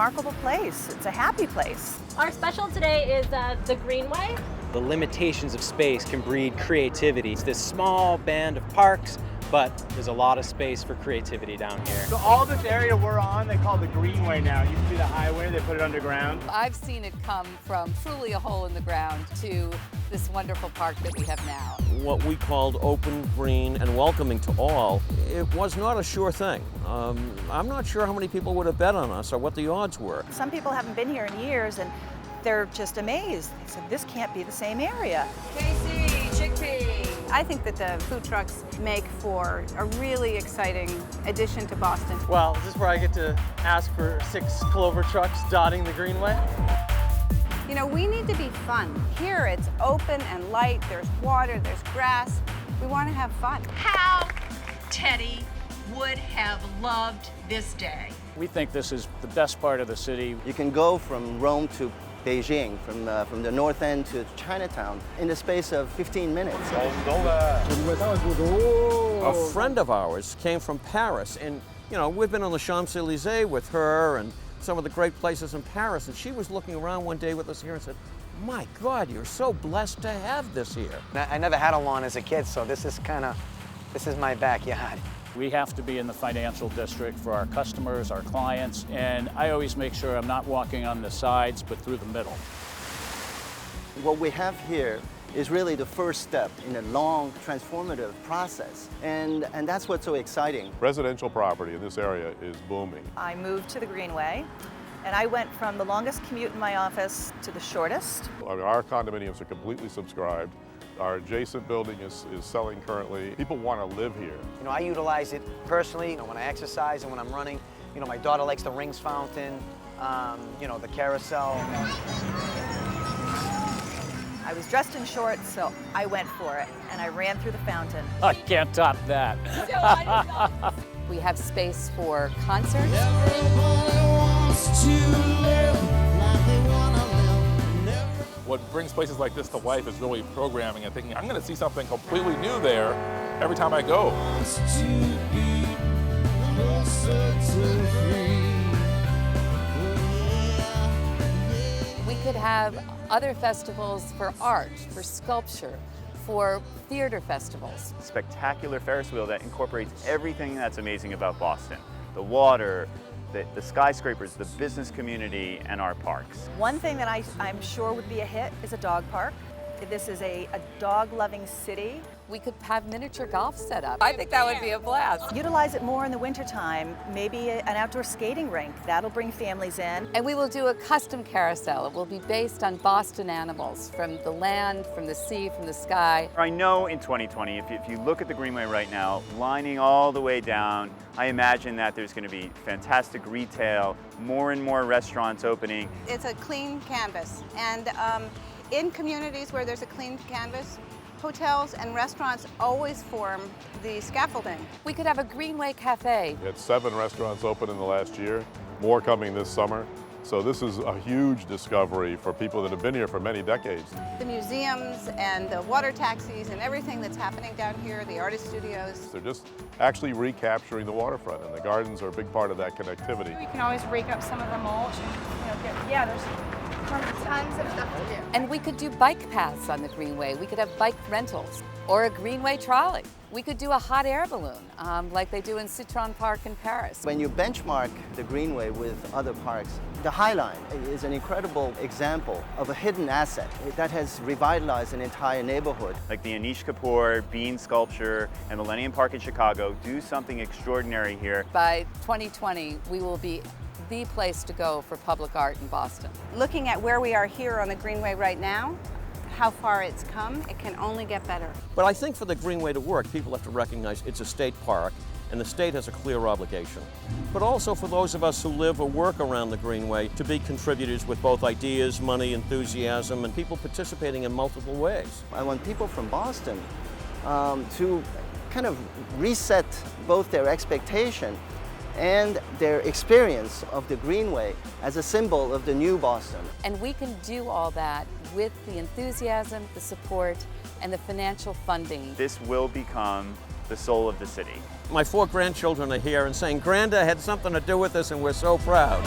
remarkable place. It's a happy place. Our special today is the Greenway. The limitations of space can breed creativity. It's this small band of parks, but there's a lot of space for creativity down here. So all this area we're on, they call the Greenway now. It used to be the highway, they put it underground. I've seen it come from truly a hole in the ground to this wonderful park that we have now. What we called open, green, and welcoming to all, it was not a sure thing. I'm not sure how many people would have bet on us or what the odds were. Some people haven't been here in years and they're just amazed. They said, this can't be the same area. Casey, chickpea. I think that the food trucks make for a really exciting addition to Boston. Well, is this where I get to ask for 6 clover trucks dotting the Greenway? You know, we need to be fun. Here it's open and light, there's water, there's grass. We want to have fun. How Teddy would have loved this day. We think this is the best part of the city. You can go from Rome to Beijing, from the north end to Chinatown, in the space of 15 minutes. A friend of ours came from Paris, and you know, we've been on the Champs-Élysées with her and some of the great places in Paris, and she was looking around one day with us here and said, my God, you're so blessed to have this here. I never had a lawn as a kid, so this is my backyard. We have to be in the financial district for our customers, our clients, and I always make sure I'm not walking on the sides, but through the middle. What we have here is really the first step in a long, transformative process, and that's what's so exciting. Residential property in this area is booming. I moved to the Greenway, and I went from the longest commute in my office to the shortest. Our condominiums are completely subscribed. Our adjacent building is selling currently. People want to live here. You know, I utilize it personally, when I exercise and when I'm running. You know, my daughter likes the rings fountain, the carousel. I was dressed in shorts, so I went for it, and I ran through the fountain. I can't top that. We have space for concerts. What brings places like this to life is really programming and thinking, I'm going to see something completely new there every time I go. We could have other festivals for art, for sculpture, for theater festivals. Spectacular Ferris wheel that incorporates everything that's amazing about Boston. The water, the skyscrapers, the business community, and our parks. One thing that I'm sure would be a hit is a dog park. This is a dog-loving city. We could have miniature golf set up. I think that would be a blast. Utilize it more in the wintertime, maybe an outdoor skating rink. That'll bring families in. And we will do a custom carousel. It will be based on Boston animals, from the land, from the sea, from the sky. I know in 2020, if you look at the Greenway right now, lining all the way down, I imagine that there's going to be fantastic retail, more and more restaurants opening. It's a clean canvas, and in communities where there's a clean canvas, hotels and restaurants always form the scaffolding. We could have a Greenway cafe. We had 7 restaurants open in the last year, more coming this summer. So this is a huge discovery for people that have been here for many decades. The museums and the water taxis and everything that's happening down here, the artist studios. They're just actually recapturing the waterfront, and the gardens are a big part of that connectivity. You can always rake up some of the mulch and there's tons of stuff to do. And we could do bike paths on the Greenway. We could have bike rentals or a Greenway trolley. We could do a hot air balloon like they do in Citron Park in Paris. When you benchmark the Greenway with other parks, the High Line is an incredible example of a hidden asset that has revitalized an entire neighborhood. Like the Anish Kapoor bean sculpture and Millennium Park in Chicago do something extraordinary here. By 2020, we will be the place to go for public art in Boston. Looking at where we are here on the Greenway right now, how far it's come, it can only get better. But I think for the Greenway to work, people have to recognize it's a state park, and the state has a clear obligation. But also for those of us who live or work around the Greenway to be contributors with both ideas, money, enthusiasm, and people participating in multiple ways. I want people from Boston to kind of reset both their expectation and their experience of the Greenway as a symbol of the new Boston. And we can do all that with the enthusiasm, the support, and the financial funding. This will become the soul of the city. My 4 grandchildren are here and saying, Granda had something to do with this, and we're so proud.